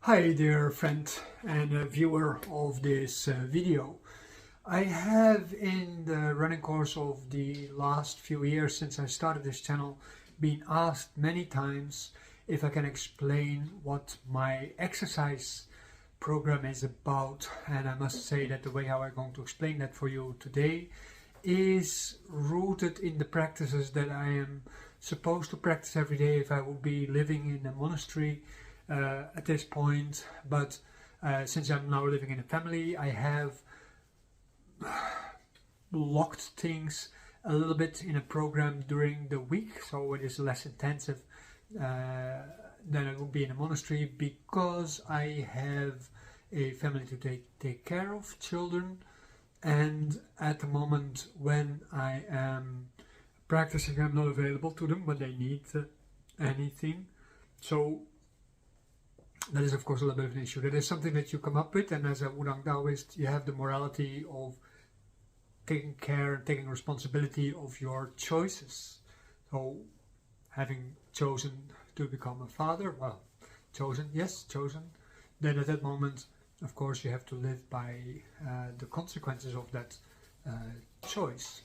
Hi dear friend and viewer of this video. I have in the running course of the last few years since I started this channel been asked many times if I can explain what my exercise program is about, and I must say that the way how I'm going to explain that for you today is rooted in the practices that I am supposed to practice every day if I would be living in a monastery at this point, but since I'm now living in a family, I have locked things a little bit in a program during the week, so it is less intensive than it would be in a monastery, because I have a family to take care of, children, and at the moment when I am practicing, I'm not available to them when they need anything. So that is of course a little bit of an issue. That is something that you come up with, and as a wudang Daoist you have the morality of taking care and taking responsibility of your choices. So having chosen to become a father, well, chosen, then at that moment of course you have to live by the consequences of that choice.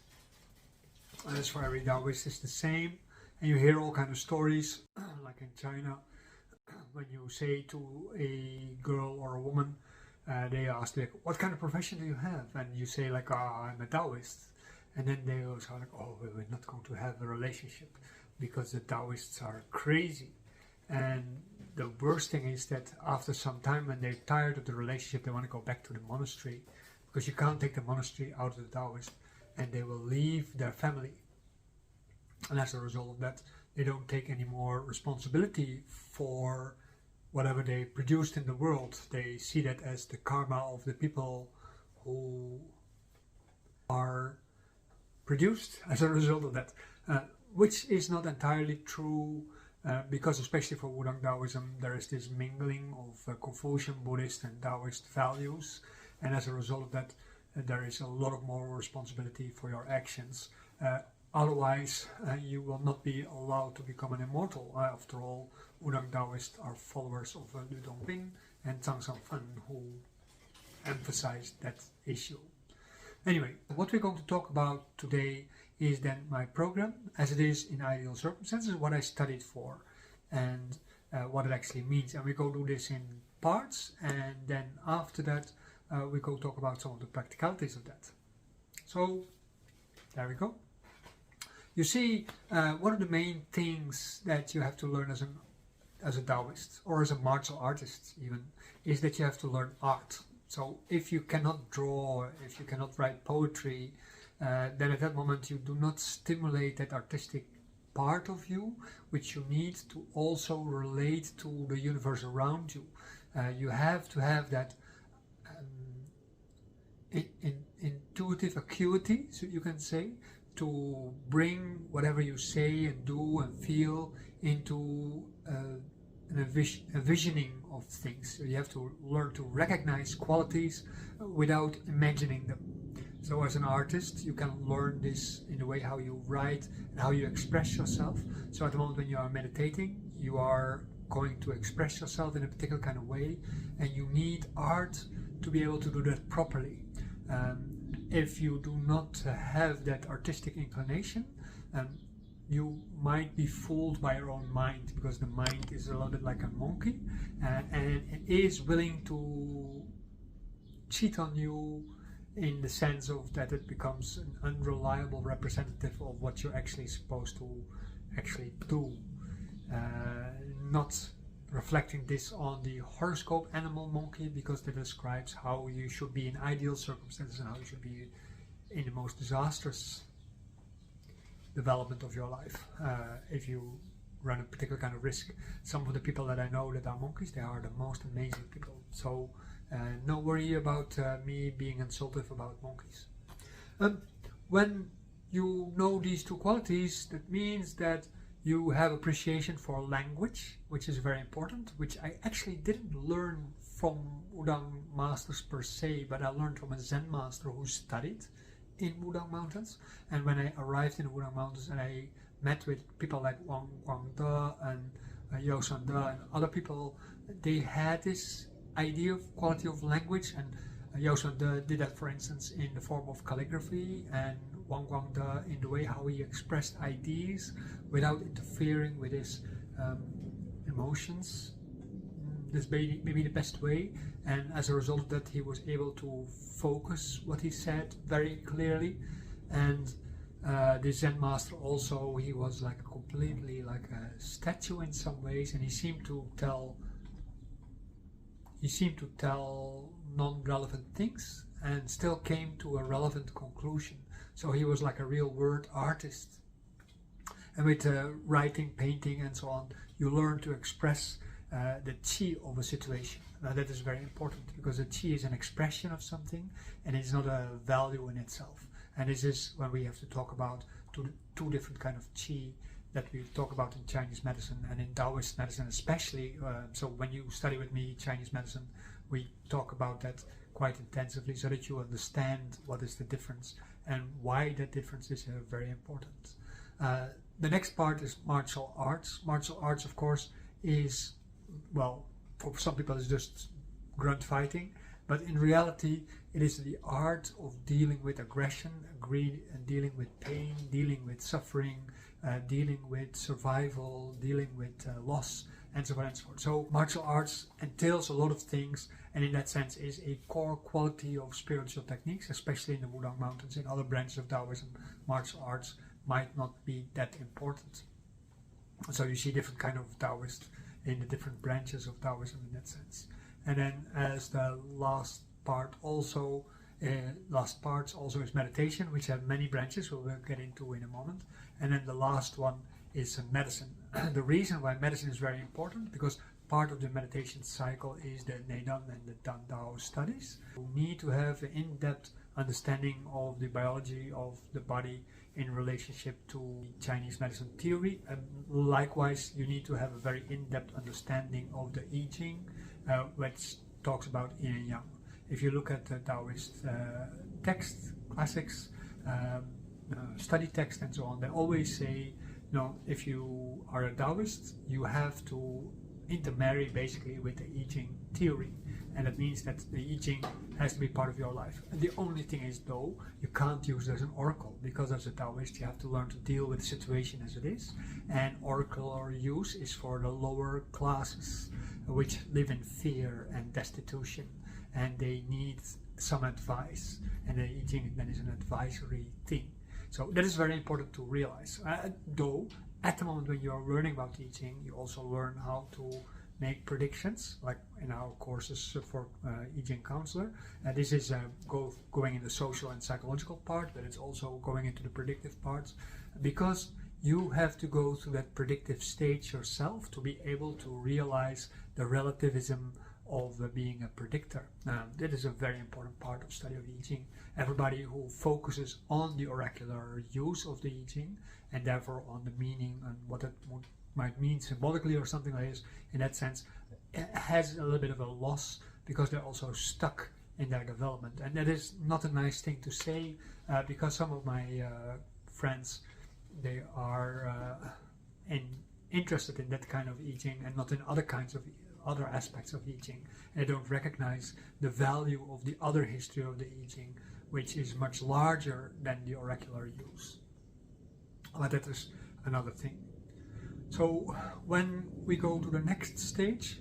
As for every Daoist it's the same, and you hear all kinds of stories like in China. When you say to a girl or a woman, they ask like, what kind of profession do you have? And you say like, I'm a Daoist. And then they also are like, oh, we're not going to have a relationship because the Daoists are crazy. And the worst thing is that after some time, when they're tired of the relationship, they want to go back to the monastery, because you can't take the monastery out of the Daoist, and they will leave their family. And as a result of that, they don't take any more responsibility for whatever they produced in the world. They see that as the karma of the people who are produced as a result of that, which is not entirely true, because especially for wudang Daoism there is this mingling of Confucian, Buddhist and Daoist values, and as a result of that there is a lot of moral responsibility for your actions. Otherwise, you will not be allowed to become an immortal. After all, wudang Daoists are followers of Liu Dongbing and Zhang Shangfen, who emphasized that issue. Anyway, what we're going to talk about today is then my program, as it is in ideal circumstances, what I studied for, and what it actually means. And we go do this in parts, and then after that, we go talk about some of the practicalities of that. So, there we go. You see, one of the main things that you have to learn as a Daoist, or as a martial artist even, is that you have to learn art. So if you cannot draw, if you cannot write poetry, then at that moment you do not stimulate that artistic part of you, which you need to also relate to the universe around you. You have to have that intuitive acuity, so you can say, to bring whatever you say and do and feel into a visioning of things. So you have to learn to recognize qualities without imagining them. So as an artist, you can learn this in the way how you write and how you express yourself. So at the moment when you are meditating, you are going to express yourself in a particular kind of way, and you need art to be able to do that properly. If you do not have that artistic inclination, you might be fooled by your own mind, because the mind is a little bit like a monkey, and it is willing to cheat on you in the sense of that it becomes an unreliable representative of what you're actually supposed to actually do. Not reflecting this on the horoscope animal monkey, because that describes how you should be in ideal circumstances and how you should be in the most disastrous development of your life if you run a particular kind of risk. Some of the people that I know that are monkeys, they are the most amazing people. So no worry about me being insultive about monkeys. When you know these two qualities, that means that you have appreciation for language, which is very important, which I actually didn't learn from wudang masters per se, but I learned from a Zen master who studied in wudang mountains. And when I arrived in the wudang mountains and I met with people like Wang Guangde and Yoshan and other people they had this idea of quality of language, and Daoland did that, for instance, in the form of calligraphy, and Wang Guangde in the way how he expressed ideas without interfering with his emotions. This may be the best way, and as a result of that he was able to focus what he said very clearly. And the Zen master also, he was like completely like a statue in some ways, and he seemed to tell non-relevant things and still came to a relevant conclusion. So he was like a real word artist. And with writing, painting and so on, you learn to express the qi of a situation. Now that is very important, because the qi is an expression of something and it's not a value in itself. And this is when we have to talk about two different kind of qi that we talk about in Chinese medicine and in Daoist medicine especially. So when you study with me Chinese medicine, we talk about that quite intensively so that you understand what is the difference and why that difference is very important. The next part is martial arts. Martial arts, of course, is, well, for some people it's just grunt fighting, but in reality it is the art of dealing with aggression, dealing with pain, dealing with suffering, dealing with survival, dealing with loss, and so on and so forth. So martial arts entails a lot of things, and in that sense is a core quality of spiritual techniques, especially in the Wudang mountains. In other branches of Daoism, martial arts might not be that important. So you see different kind of Daoist in the different branches of Daoism in that sense. And then as the last part also is meditation, which have many branches we'll get into in a moment. And then the last one is medicine. The reason why medicine is very important, because part of the meditation cycle is the neidan and the dandao studies. You need to have an in-depth understanding of the biology of the body in relationship to Chinese medicine theory, and likewise you need to have a very in-depth understanding of the Yijing, which talks about yin and yang. If you look at the Daoist texts, classics, study text and so on, they always say, if you are a Daoist, you have to intermarry basically with the Yijing theory, and that means that the Yijing has to be part of your life. And the only thing is, though, you can't use it as an oracle, because as a Daoist you have to learn to deal with the situation as it is, and oracular use is for the lower classes, which live in fear and destitution, and they need some advice, and the Yijing then is an advisory thing. So that is very important to realize. Though at the moment when you are learning about Yijing, you also learn how to make predictions, like in our courses for Yijing counselor. This is going in the social and psychological part, but it's also going into the predictive parts, because you have to go through that predictive stage yourself to be able to realize the relativism of being a predictor. That is a very important part of study of Yijing. Everybody who focuses on the oracular use of the Yijing, and therefore on the meaning and what it might mean symbolically or something like this, in that sense, has a little bit of a loss, because they're also stuck in their development. And that is not a nice thing to say, because some of my friends, they are interested in that kind of Yijing and not in other aspects of Yijing. They don't recognize the value of the other history of the Yijing, which is much larger than the oracular use. But that is another thing. So when we go to the next stage,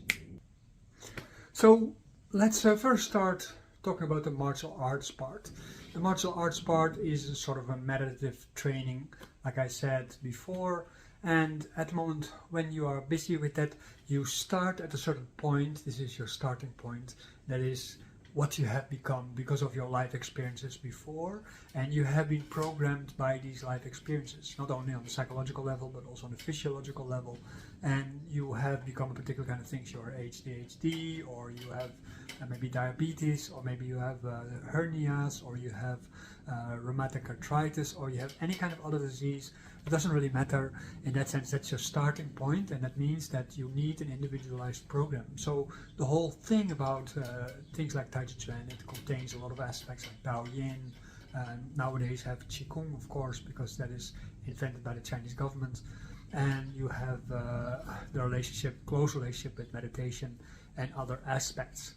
so let's first start talking about the martial arts part. The martial arts part is a sort of a meditative training, like I said before. And at the moment when you are busy with that, you start at a certain point. This is your starting point. That is what you have become because of your life experiences before, and you have been programmed by these life experiences, not only on the psychological level but also on the physiological level, and you have become a particular kind of things. You're ADHD, or you have maybe diabetes, or maybe you have hernias, or you have rheumatic arthritis, or you have any kind of other disease. It doesn't really matter. In that sense, that's your starting point, and that means that you need an individualized program. So the whole thing about things like taijiquan, it contains a lot of aspects like Daoyin. Nowadays have qigong, of course, because that is invented by the Chinese government. and you have the close relationship with meditation and other aspects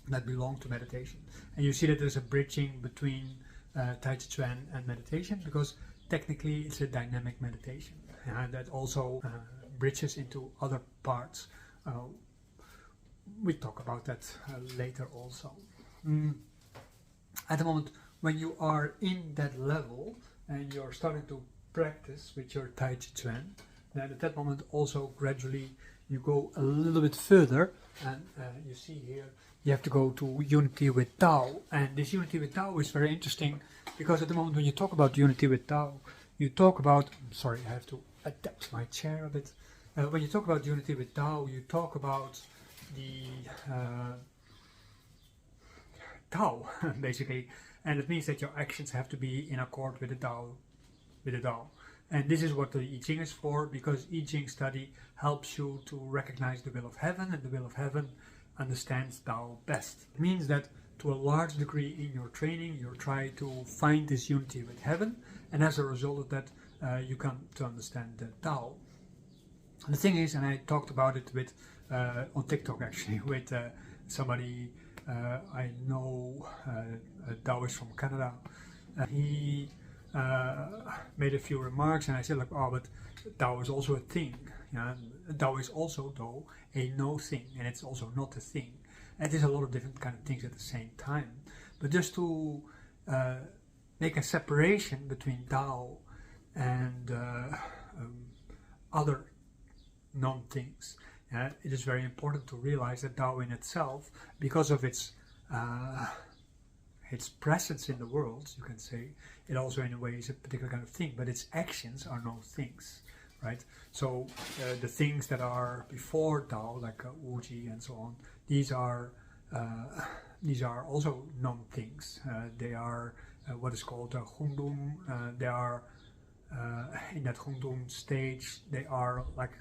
that belong to meditation. And you see that there's a bridging between taijiquan and meditation, because technically it's a dynamic meditation, and that also bridges into other parts. We talk about that later also. At the moment when you are in that level and you're starting to practice with your taijiquan, then at that moment also gradually you go a little bit further, and you see here you have to go to unity with Dao. And this unity with Dao is very interesting, because at the moment when you talk about unity with Dao, you talk about, sorry, I have to adapt my chair a bit. When you talk about unity with Dao, you talk about the Dao, basically, and it means that your actions have to be in accord with the Dao. And this is what the Yijing is for, because Yijing study helps you to recognize the will of heaven, and the will of heaven understands Dao best. It means that to a large degree in your training you try to find this unity with heaven, and as a result of that you come to understand the Dao. And the thing is, and I talked about it with on TikTok actually, with somebody I know, a Daoist from Canada. He made a few remarks, and I said, like, oh, but Dao is also a thing. Yeah? Dao is also, though, a no thing, and it's also not a thing. And there's a lot of different kind of things at the same time. But just to make a separation between Dao and other non-things, it is very important to realize that Dao in itself, because of its presence in the world, you can say, it also in a way is a particular kind of thing, but its actions are no things, right? So the things that are before Dao, like Wuji and so on, these are also non-things. They are what is called Gongfu. They are in that Gongfu stage. They are like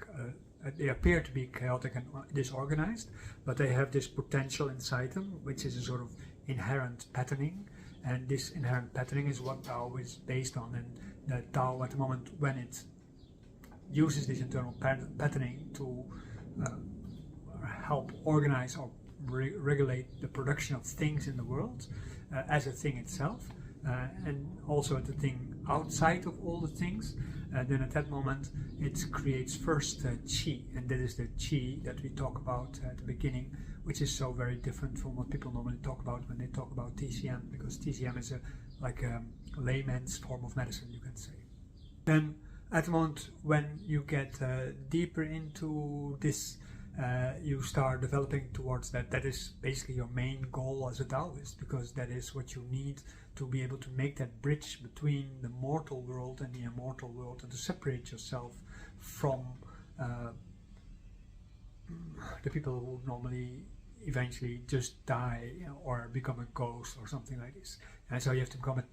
they appear to be chaotic and disorganized, but they have this potential inside them, which is a sort of inherent patterning, and this inherent patterning is what Dao is based on. And the Dao, at the moment when it uses this internal patterning to help organize or regulate the production of things in the world as a thing itself, and also the thing outside of all the things, then at that moment it creates first qi, and that is the qi that we talk about at the beginning, which is so very different from what people normally talk about when they talk about TCM, because TCM is like a layman's form of medicine, you can say. Then at the moment when you get deeper into this, you start developing towards that. That is basically your main goal as a Daoist, because that is what you need to be able to make that bridge between the mortal world and the immortal world, and to separate yourself from the people who normally eventually just die, or become a ghost or something like this. And so you have to become a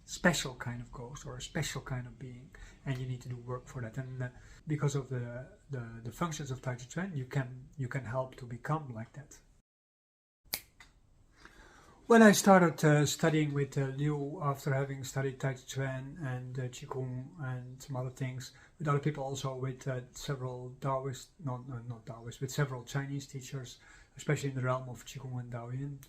special kind of ghost or a special kind of being, and you need to do work for that. And because of the functions of taijiquan, you can help to become like that. When I started studying with Liu, after having studied taijiquan and qigong and some other things with other people, also with several Daoist, not Daoist, with several Chinese teachers, especially in the realm of qigong and Daoland,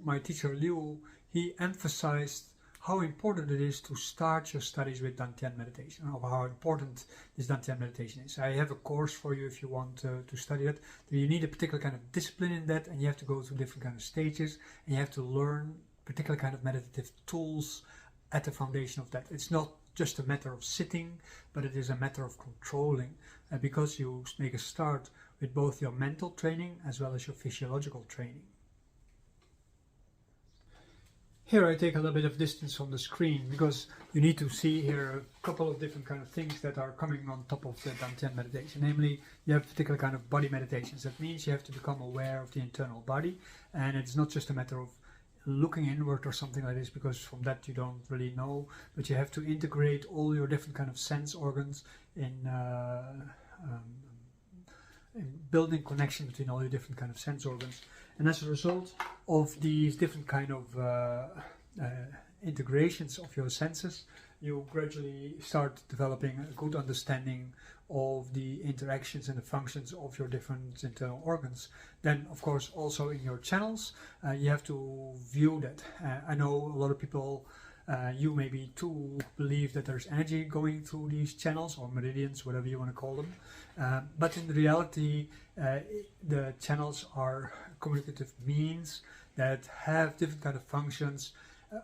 my teacher Liu, he emphasized how important it is to start your studies with Dantian meditation, or how important this Dantian meditation is. I have a course for you if you want to study that. You need a particular kind of discipline in that, and you have to go through different kind of stages, and you have to learn particular kind of meditative tools at the foundation of that. It's not just a matter of sitting, but it is a matter of controlling, because you make a start with both your mental training as well as your physiological training. Here I take a little bit of distance from the screen, because you need to see here a couple of different kind of things that are coming on top of the Dantian meditation. Namely, you have particular kind of body meditations. That means you have to become aware of the internal body, and it's not just a matter of looking inward or something like this, because from that you don't really know, but you have to integrate all your different kind of sense organs in building connection between all your different kind of sense organs. And as a result of these different kind of integrations of your senses, you gradually start developing a good understanding of the interactions and the functions of your different internal organs. Then, of course, also in your channels, you have to view that. I know a lot of people, you maybe too, believe that there's energy going through these channels or meridians, whatever you want to call them. But in reality, the channels are communicative means that have different kind of functions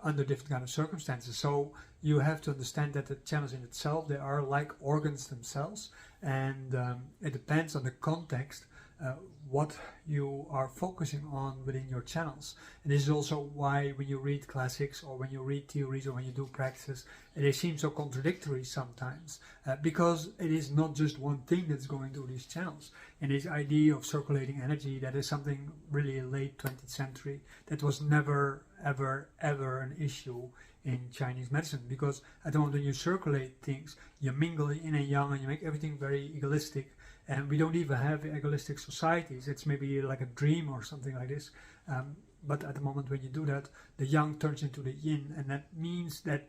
under different kind of circumstances. So you have to understand that the channels in itself, they are like organs themselves, and it depends on the context what you are focusing on within your channels. And this is also why when you read classics or when you read theories or when you do practices, they seem so contradictory sometimes, because it is not just one thing that's going through these channels. And this idea of circulating energy, that is something really late 20th century that was never ever an issue in Chinese medicine, because at the moment when you circulate things, you mingle yin and yang and you make everything very egoistic. And we don't even have egoistic societies. It's maybe like a dream or something like this. But at the moment when you do that, the yang turns into the yin, and that means that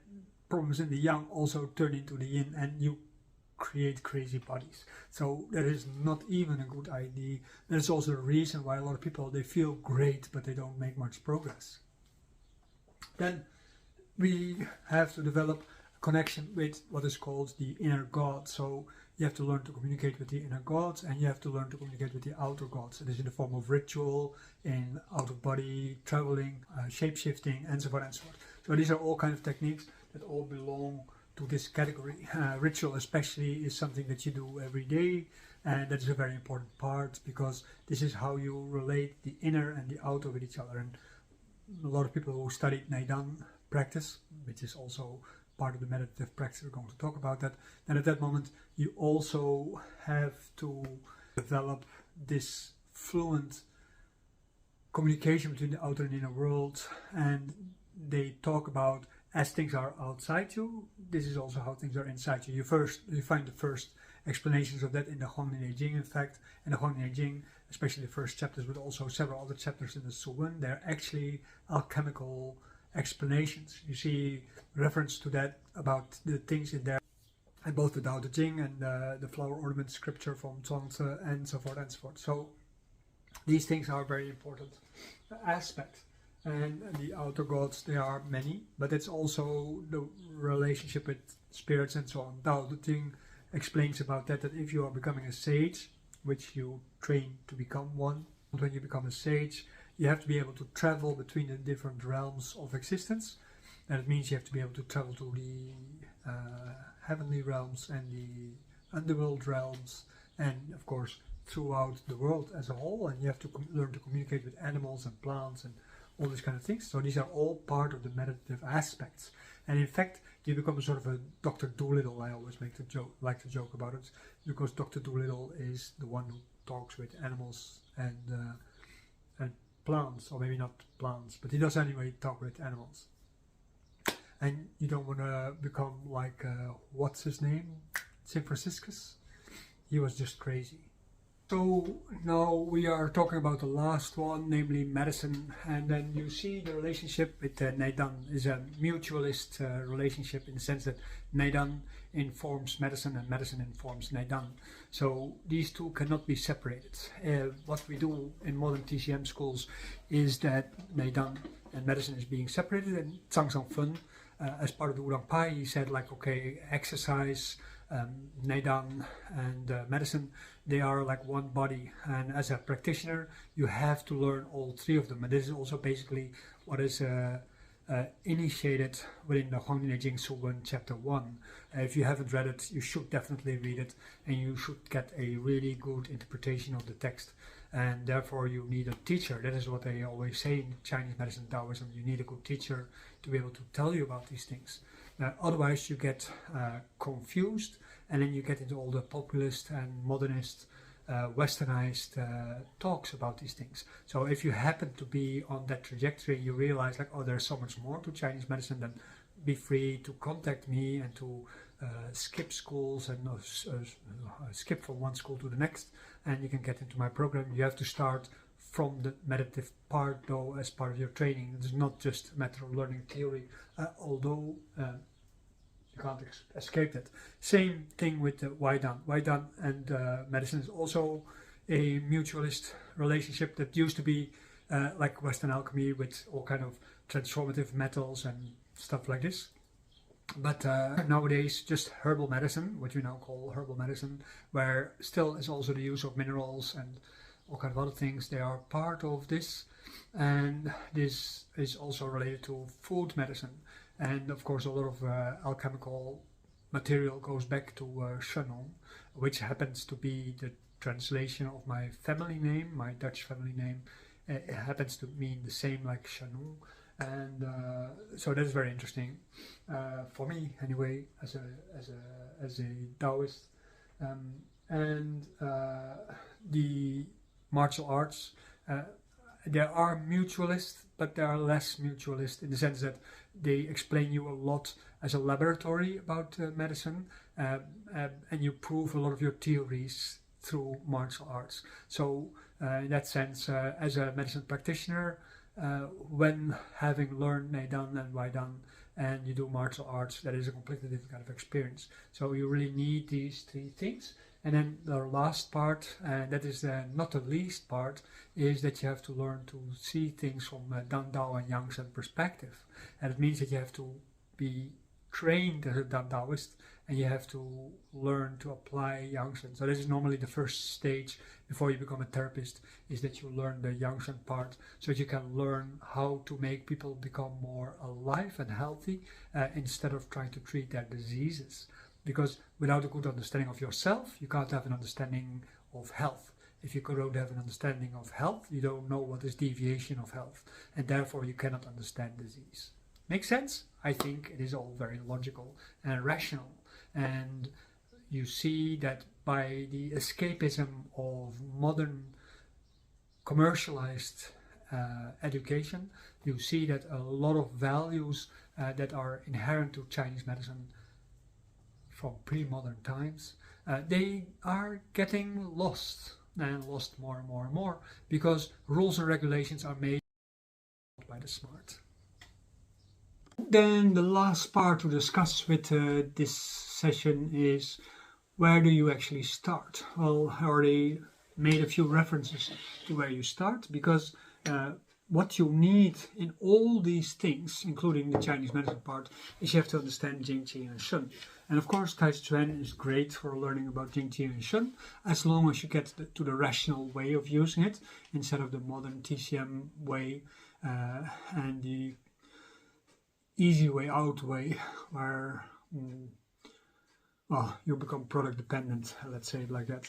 problems in the yang also turn into the yin, and you create crazy bodies. So that is not even a good idea. That's also the reason why a lot of people, they feel great, but they don't make much progress. Then we have to develop a connection with what is called the inner God. So you have to learn to communicate with the inner gods, and you have to learn to communicate with the outer gods. It is in the form of ritual, in out-of-body traveling, shape-shifting, and so forth and so forth. So these are all kinds of techniques that all belong to this category. Ritual especially is something that you do every day, and that is a very important part, because this is how you relate the inner and the outer with each other. And a lot of people who studied neidan practice, which is also part of the meditative practice, we're going to talk about that. And at that moment, you also have to develop this fluent communication between the outer and inner world. And they talk about, as things are outside you, this is also how things are inside you. You find the first explanations of that in the Yijing, in fact. And the Yijing, especially the first chapters, but also several other chapters in the Suwen, they're actually alchemical explanations. You see reference to that about the things in there, and both the Daoism and the flower ornament scripture from Zhuangzi and so forth and so forth. So these things are very important aspect. And the outer gods, there are many, but it's also the relationship with spirits and so on. Daoism explains about that if you are becoming a sage, which you train to become one, when you become a sage, you have to be able to travel between the different realms of existence. And it means you have to be able to travel to the heavenly realms and the underworld realms, and of course throughout the world as a whole. And you have to learn to communicate with animals and plants and all these kind of things. So these are all part of the meditative aspects. And in fact, you become a sort of a Dr. Dolittle. I always like to joke about it, because Dr. Dolittle is the one who talks with animals and plants, or maybe not plants, but he does anyway talk with animals. And you don't want to become like, what's his name? St. Franciscus? He was just crazy. So now we are talking about the last one, namely medicine, and then you see the relationship with neidan is a mutualist relationship, in the sense that neidan informs medicine and medicine informs neidan. So these two cannot be separated. What we do in modern TCM schools is that neidan and medicine is being separated, and Zhang Fun, as part of the Wudang Pai, he said, like, okay, exercise, neidan and medicine, they are like one body, and as a practitioner you have to learn all three of them. And this is also basically what is initiated within the Yijing Suwen chapter 1. If you haven't read it, you should definitely read it, and you should get a really good interpretation of the text. And therefore you need a teacher. That is what they always say in Chinese medicine, Daoism. You need a good teacher to be able to tell you about these things. Otherwise you get confused, and then you get into all the populist and modernist, westernized talks about these things. So if you happen to be on that trajectory, you realize, like, oh, there's so much more to Chinese medicine, then be free to contact me and to skip schools and skip from one school to the next, and you can get into my program. You have to start from the meditative part, though, as part of your training. It's not just a matter of learning theory, although You can't escape that. Same thing with the wudang. Wudang and medicine is also a mutualist relationship that used to be like Western alchemy with all kind of transformative metals and stuff like this. But nowadays, just herbal medicine, what we now call herbal medicine, where still is also the use of minerals and all kind of other things, they are part of this. And this is also related to food medicine. And of course, a lot of alchemical material goes back to Shannon, which happens to be the translation of my family name, my Dutch family name. It happens to mean the same like Shannon. And so that's very interesting for me anyway, as a Daoist. And the martial arts, there are mutualists, but they are less mutualist in the sense that they explain you a lot as a laboratory about medicine, and you prove a lot of your theories through martial arts. So in that sense, as a medicine practitioner, when having learned neidan and wudang and you do martial arts, that is a completely different kind of experience. So you really need these three things. And then the last part, and that is not the least part, is that you have to learn to see things from a dandao and yangsheng perspective. And it means that you have to be trained as a Daoist, and you have to learn to apply yangsheng. So this is normally the first stage before you become a therapist, is that you learn the yangsheng part, so that you can learn how to make people become more alive and healthy instead of trying to treat their diseases. Because without a good understanding of yourself, you can't have an understanding of health. If you don't have an understanding of health, you don't know what is deviation of health, and therefore you cannot understand disease. Make sense? I think it is all very logical and rational. And you see that by the escapism of modern commercialized education, you see that a lot of values that are inherent to Chinese medicine from pre-modern times, they are getting lost, and lost more and more and more, because rules and regulations are made by the smart. Then the last part to discuss with this session is, where do you actually start? Well, I already made a few references to where you start, because what you need in all these things, including the Chinese medicine part, is you have to understand Jing, Qi and Shun. And of course, taijiquan is great for learning about Jing, Qi and Shun, as long as you get to the rational way of using it, instead of the modern TCM way and the easy way out way, where well, you become product dependent, let's say it like that.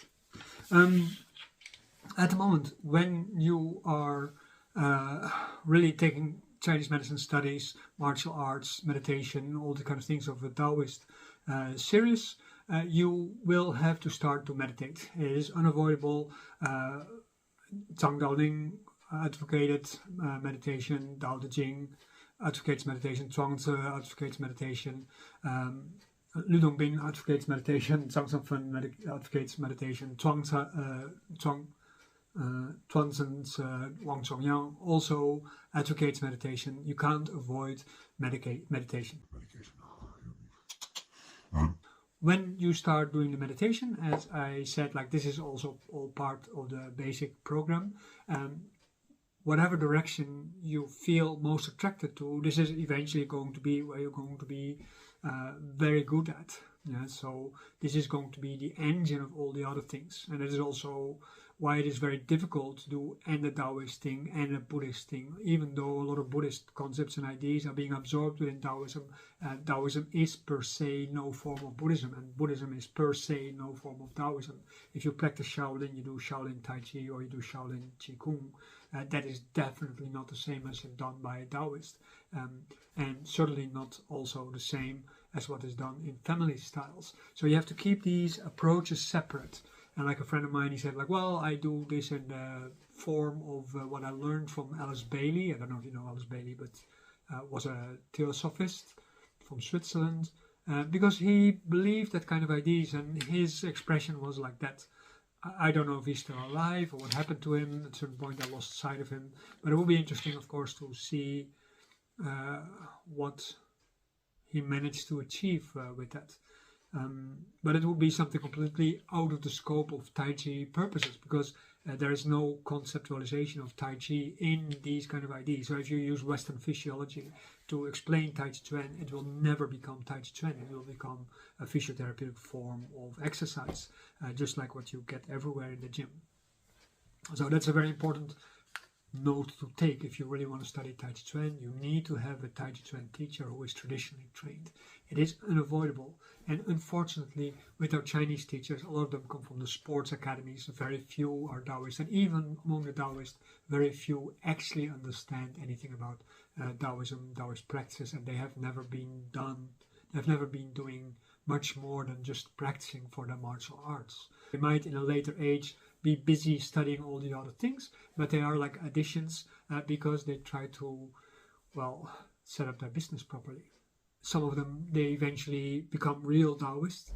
At the moment, when you are really taking Chinese medicine studies, martial arts, meditation, all the kind of things of a Daoist serious, you will have to start to meditate. It is unavoidable. Zhang Daoling advocated meditation, Dao De Jing advocates meditation, Zhuangzi advocates meditation, Lu Dongbin advocates meditation, Zhang Sanfen advocates meditation, Zhuangzi's Wang Chongyang also advocates meditation. You can't avoid meditation. When you start doing the meditation, as I said, like this is also all part of the basic program. Whatever direction you feel most attracted to, this is eventually going to be where you're going to be very good at. Yeah, so this is going to be the engine of all the other things, and it is also why it is very difficult to do and a Daoist thing and a Buddhist thing, even though a lot of Buddhist concepts and ideas are being absorbed within Daoism. Daoism is per se no form of Buddhism, and Buddhism is per se no form of Daoism. If you practice Shaolin, you do Shaolin taiji or you do Shaolin qigong. That is definitely not the same as done by a Daoist, and certainly not also the same as what is done in family styles. So you have to keep these approaches separate. And like a friend of mine, he said, like, well, I do this in the form of what I learned from Alice Bailey. I don't know if you know Alice Bailey, but was a theosophist from Switzerland, because he believed that kind of ideas, and his expression was like that. I don't know if he's still alive or what happened to him. At a certain point, I lost sight of him. But it will be interesting, of course, to see what he managed to achieve with that. But it would be something completely out of the scope of taiji purposes, because there is no conceptualization of taiji in these kind of ideas. So if you use Western physiology to explain taijiquan, it will never become taijiquan. It will become a physiotherapeutic form of exercise, just like what you get everywhere in the gym. So that's a very important note to take. If you really want to study taijiquan, you need to have a taijiquan teacher who is traditionally trained. It is unavoidable, and unfortunately with our Chinese teachers, a lot of them come from the sports academies. Very few are Daoist, and even among the Daoist, very few actually understand anything about Daoism, Daoist practices, and they have never been doing much more than just practicing for their martial arts. They might in a later age be busy studying all the other things, but they are like additions because they try to, well, set up their business properly. Some of them, they eventually become real Daoists,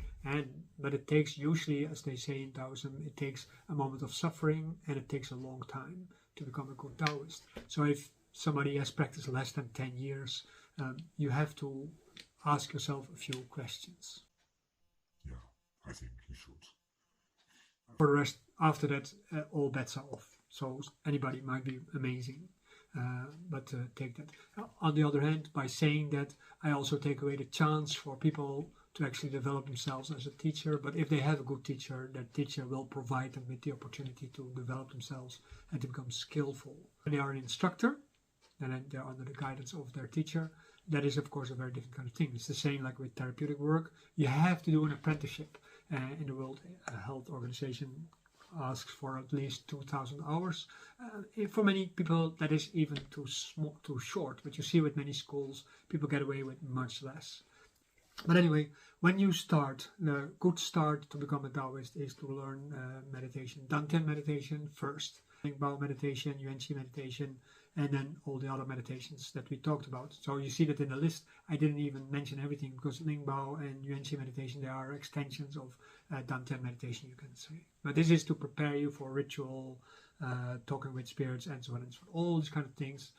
but it takes, usually, as they say in Daoism, it takes a moment of suffering and it takes a long time to become a good Daoist. So if somebody has practiced less than 10 years, you have to ask yourself a few questions. Yeah, I think you should. For the rest, after that, all bets are off. So anybody might be amazing, but take that. On the other hand, by saying that, I also take away the chance for people to actually develop themselves as a teacher. But if they have a good teacher, that teacher will provide them with the opportunity to develop themselves and to become skillful. When they are an instructor, then they're under the guidance of their teacher. That is, of course, a very different kind of thing. It's the same like with therapeutic work. You have to do an apprenticeship. In the World Health Organization asks for at least 2,000 hours. For many people, that is even too short. But you see with many schools, people get away with much less. But anyway, when you start, the good start to become a Daoist is to learn meditation. Dantian meditation first. Lingbao meditation, yuanqi meditation, and then all the other meditations that we talked about. So you see that in the list, I didn't even mention everything, because Lingbao and yuanqi meditation, they are extensions of Dantian meditation, you can say. But this is to prepare you for ritual, talking with spirits, and so on and so on. All these kind of things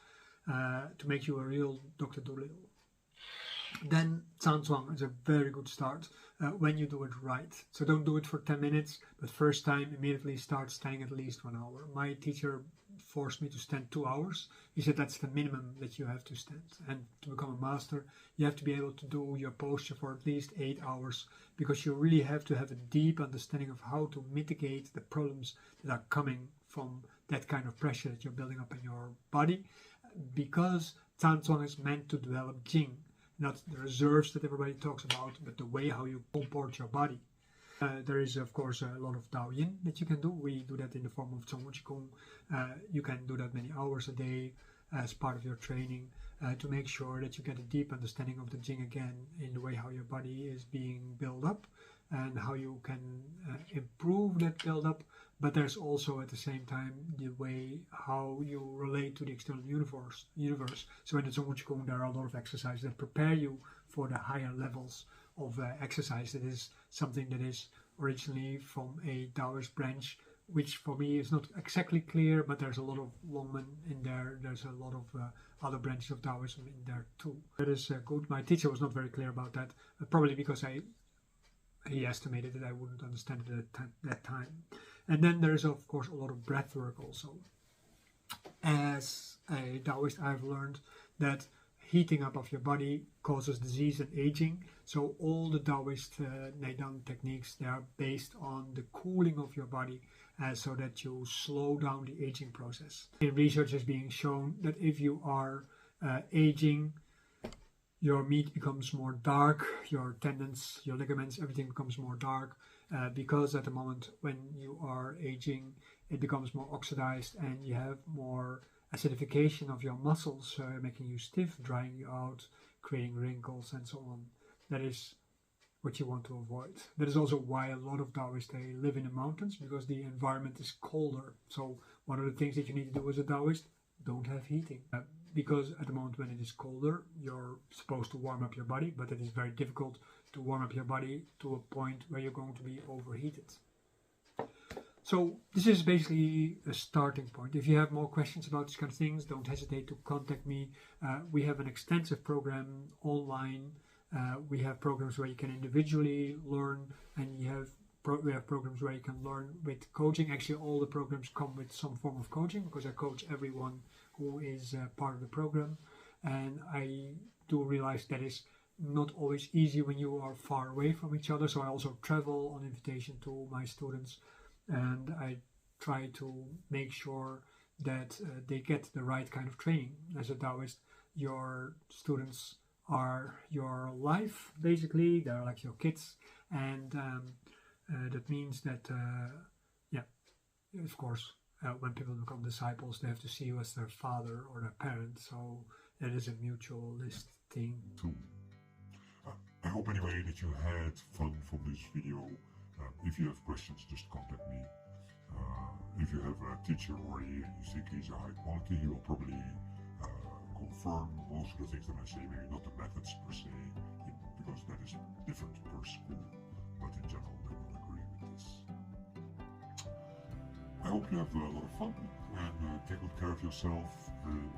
to make you a real Dr. Dolittle. Then Zhanzhuang is a very good start when you do it right. So don't do it for 10 minutes, but first time immediately start staying at least 1 hour. My teacher forced me to stand 2 hours. He said that's the minimum that you have to stand. And to become a master, you have to be able to do your posture for at least 8 hours, because you really have to have a deep understanding of how to mitigate the problems that are coming from that kind of pressure that you're building up in your body, because Zhanzhuang is meant to develop Jing. Not the reserves that everybody talks about, but the way how you comport your body. There is, of course, a lot of Daoyin that you can do. We do that in the form of qigong. You can do that many hours a day as part of your training to make sure that you get a deep understanding of the Jing again, in the way how your body is being built up and how you can improve that build up. But there's also at the same time the way how you relate to the external universe. So in the qigong, there are a lot of exercises that prepare you for the higher levels of exercise. That is something that is originally from a Daoist branch, which for me is not exactly clear, but there's a lot of Longmen in there. There's a lot of other branches of Daoism in there too. That is good. My teacher was not very clear about that, probably because he estimated that I wouldn't understand it at that time. And then there's, of course, a lot of breath work also. As a Daoist, I've learned that heating up of your body causes disease and aging. So all the Daoist neidan techniques, they are based on the cooling of your body so that you slow down the aging process. In research is being shown that if you are aging, your meat becomes more dark, your tendons, your ligaments, everything becomes more dark, because at the moment when you are aging, it becomes more oxidized and you have more acidification of your muscles, making you stiff, drying you out, creating wrinkles and so on. That is what you want to avoid. That is also why a lot of Daoists, they live in the mountains, because the environment is colder. So one of the things that you need to do as a Daoist, don't have heating. Because at the moment when it is colder, you're supposed to warm up your body, but it is very difficult to warm up your body to a point where you're going to be overheated. So this is basically a starting point. If you have more questions about these kind of things, don't hesitate to contact me. We have an extensive program online We have programs where you can individually learn, and we have programs where you can learn with coaching. Actually, all the programs come with some form of coaching, because I coach everyone who is part of the program. And I do realize that is not always easy when you are far away from each other. So I also travel on invitation to my students, and I try to make sure that they get the right kind of training. As a Daoist, your students are your life, basically. They're like your kids, and that means that, of course, when people become disciples, they have to see you as their father or their parent. So that is a mutualist thing. Cool. I hope anyway that you had fun from this video. If you have questions, just contact me. If you have a teacher already and you think he's a high quality, he will probably confirm most of the things that I say, maybe not the methods per se, because that is different per school, but in general they will agree with this. I hope you have a lot of fun and take good care of yourself, and